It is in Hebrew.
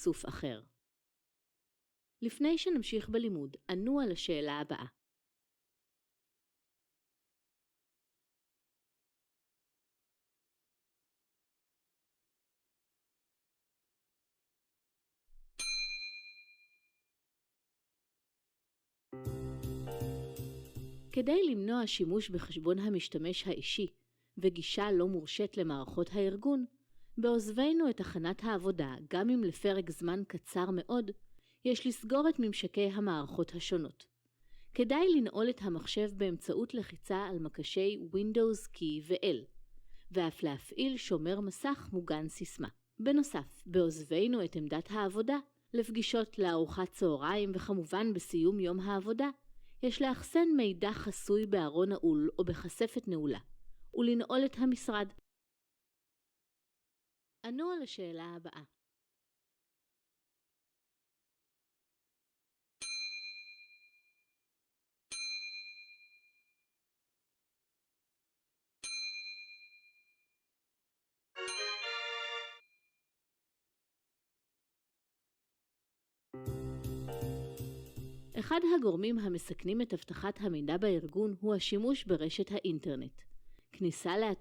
פרצוף אחר. לפני שנמשיך בלימוד, ענו על השאלה הבאה. כדי למנוע שימוש בחשבון המשתמש האישי וגישה לא מורשית למערכות הארגון, בעוזבנו את הכנת העבודה, גם אם לפרק זמן קצר מאוד, יש לסגור את ממשקי המערכות השונות. כדאי לנעול את המחשב באמצעות לחיצה על מקשי Windows Key ו-L, ואף להפעיל שומר מסך מוגן סיסמה. בנוסף, בעוזבנו את עמדת העבודה, לפגישות לארוחת צהריים וכמובן בסיום יום העבודה, יש לאחסן מידע חסוי בארון נעול או בכספת נעולה, ולנעול את המשרד. ענו על השאלה הבאה. אחד הגורמים המסכנים את אבטחת המידע בארגון הוא השימוש ברשת האינטרנט. כניסה לאתרים